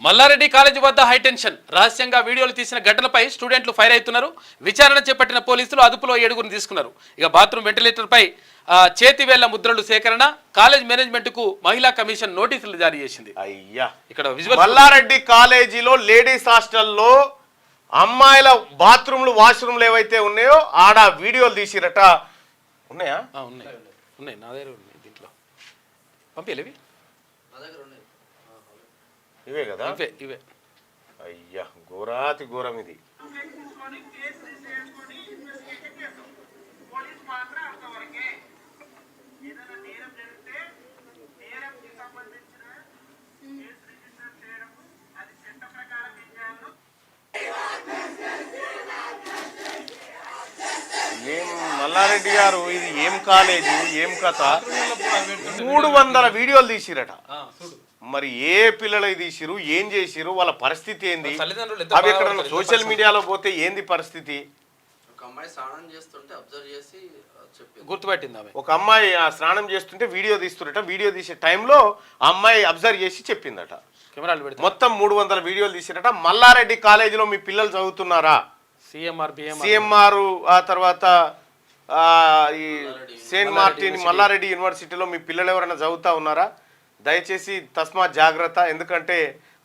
Mallareddy college వద్ద high tension. రహస్యంగా వీడియోలు తీసిన ఘటనపై స్టూడెంట్లు ఫైర్ అవుతున్నారు. విచారణ చేపట్టిన పోలీసులు అదుపులో 7గురిని తీసుకున్నారు. ఇక బాత్రూమ్ వెంటిలేటర్పై చేతివేళ్ల ముద్రలు సేకరణ. కాలేజ్ మేనేజ్మెంట్కు మహిళా కమిషన్ నోటీసులు జారీ చేసింది. అయ్యా, ఇక్కడ విజువల్ మల్లారెడ్డి కాలేజీలో లేడీస్ హాస్టల్లో అమ్మాయిల బాత్రూమ్లు వాష్రూమ్లు ఏవైతే ఉన్నాయో ఆడ వీడియోలు తీసిరట. ఉన్నాయా? ఉన్నాయి ఉన్నాయి, నా దగ్గర ఉన్నాయి. దీంట్లో పంపించలేవి ఇవే కదా? ఇవే. అయ్యా, ఘోరాతి ఘోరం ఇది. ఏం మల్లారెడ్డి గారు, ఇది ఏం కాలేజీ, ఏం కథ? 300 వీడియోలు తీసిరట. మరి ఏ పిల్లలు తీసిరు, ఏం చేసిరు, వాళ్ళ పరిస్థితి ఏంది? అవి ఎక్కడ సోషల్ మీడియాలో పోతే ఏంది పరిస్థితి? గుర్తుపట్టింది ఆమె. ఒక అమ్మాయి స్నానం చేస్తుంటే వీడియో తీస్తున్నట. వీడియో తీసే టైంలో ఆ అమ్మాయి అబ్జర్వ్ చేసి చెప్పిందట. కెమెరాలు పెడితే మొత్తం 300 వీడియోలు తీసిరట. మల్లారెడ్డి కాలేజీలో మీ పిల్లలు చదువుతున్నారా? సిఎంఆర్, ఆ తర్వాత ఈ సెయింట్ మార్టిన్ మల్లారెడ్డి యూనివర్సిటీలో మీ పిల్లలు ఎవరైనా చదువుతా ఉన్నారా? దయచేసి తస్మాత్ జాగ్రత్త. ఎందుకంటే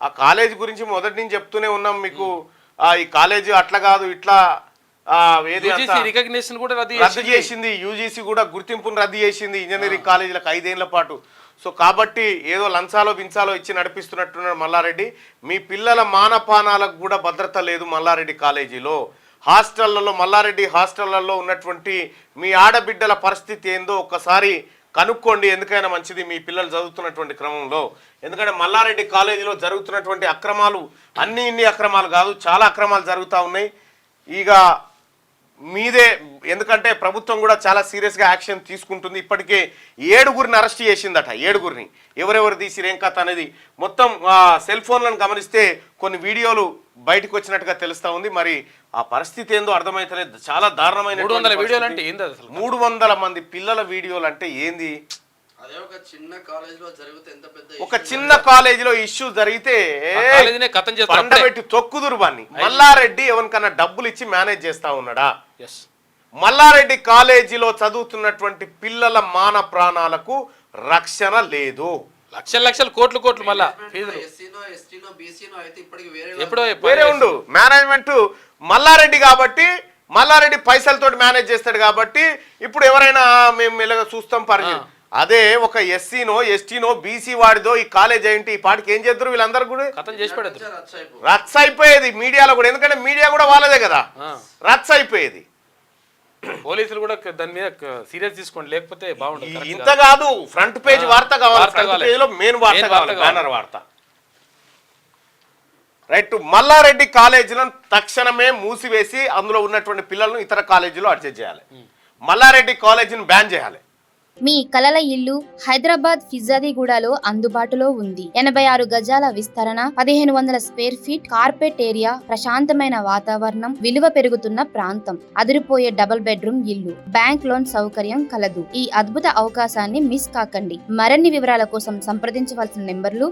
ఆ కాలేజ్ గురించి మొదటి నుంచి చెప్తూనే ఉన్నాం మీకు. ఈ కాలేజీ అట్లా కాదు, ఇట్లా రికగ్నిషన్ కూడా రద్దు చేసింది. యూజీసీ కూడా గుర్తింపును రద్దు చేసింది ఇంజనీరింగ్ కాలేజీలకు 5 ఏళ్ల పాటు. సో కాబట్టి ఏదో లంచాలో బించాలో ఇచ్చి నడిపిస్తున్నట్టున్నాడు మల్లారెడ్డి. మీ పిల్లల మానపానాలకు కూడా భద్రత లేదు మల్లారెడ్డి కాలేజీలో. హాస్టళ్లలో, మల్లారెడ్డి హాస్టళ్లలో ఉన్నటువంటి మీ ఆడబిడ్డల పరిస్థితి ఏందో ఒక్కసారి కనుక్కోండి. ఎందుకైనా మంచిది మీ పిల్లలు చదువుతున్నటువంటి క్రమంలో. ఎందుకంటే మల్లారెడ్డి కాలేజీలో జరుగుతున్నటువంటి అక్రమాలు ఇన్ని అక్రమాలు కాదు, చాలా అక్రమాలు జరుగుతూ ఉన్నాయి. ఇక మీదే, ఎందుకంటే ప్రభుత్వం కూడా చాలా సీరియస్గా యాక్షన్ తీసుకుంటుంది. ఇప్పటికే 7గురిని అరెస్ట్ చేసిందట. 7గురిని ఎవరెవరు తీసిరు, ఏం కథ అనేది మొత్తం సెల్ ఫోన్లను గమనిస్తే కొన్ని వీడియోలు బయటకు వచ్చినట్టుగా తెలుస్తూ ఉంది. మరి ఆ పరిస్థితి ఏందో అర్థమైతలేదు. చాలా దారుణమైన 300 మంది పిల్లల వీడియోలు అంటే ఏంది? ఒక చిన్న కాలేజీలో ఇష్యూ జరిగితే పండబెట్టి తొక్కుదురు బాన్ని. మల్లారెడ్డి ఎవరికన్నా డబ్బులు ఇచ్చి మేనేజ్ చేస్తా ఉన్నాడా? మల్లారెడ్డి కాలేజీలో చదువుతున్నటువంటి పిల్లల మాన ప్రాణాలకు రక్షణ లేదు. లక్షలు కోట్లు మళ్ళా వేరే ఉండు. మేనేజ్మెంట్ మల్లారెడ్డి కాబట్టి, మల్లారెడ్డి పైసలతో మేనేజ్ చేస్తాడు కాబట్టి ఇప్పుడు ఎవరైనా మేము ఇలాగ చూస్తాం పరిచయం. అదే ఒక ఎస్సీనో ఎస్టీనో బీసీ వాడిదో ఈ కాలేజ్ ఏంటి, ఈ పాటికి ఏం చేద్దరు వీళ్ళందరూ కూడా రచ్చ అయిపోయేది మీడియాలో కూడా. ఎందుకంటే మీడియా కూడా వాళ్ళదే కదా, రచ్చ అయిపోయేది. పోలీసులు కూడా దాని మీద సీరియస్ తీసుకోండి, లేకపోతే బాగుంటుంది. ఇంత కాదు, ఫ్రంట్ పేజ్ వార్త కావాలి, ఫ్రంట్ పేజ్ లో మెయిన్ వార్త కావాలి, బ్యానర్ వార్త. రైట్. మల్లారెడ్డి కాలేజీలను తక్షణమే మూసివేసి అందులో ఉన్నటువంటి పిల్లలను ఇతర కాలేజీలో అడ్జస్ట్ చేయాలి. మల్లారెడ్డి కాలేజీని బ్యాన్ చేయాలి. మీ కలల ఇల్లు హైదరాబాద్ ఫిజాదిగూడలో అందుబాటులో ఉంది. 86 గజాల విస్తరణ, 1500 స్క్వేర్ ఫీట్, కార్పెట్ ఏరియా, ప్రశాంతమైన వాతావరణం, విలువ పెరుగుతున్న ప్రాంతం, అదిరిపోయే డబుల్ బెడ్రూమ్ ఇల్లు, బ్యాంక్ లోన్ సౌకర్యం కలదు. ఈ అద్భుత అవకాశాన్ని మిస్ కాకండి. మరిన్ని వివరాల కోసం సంప్రదించవలసిన నెంబర్లు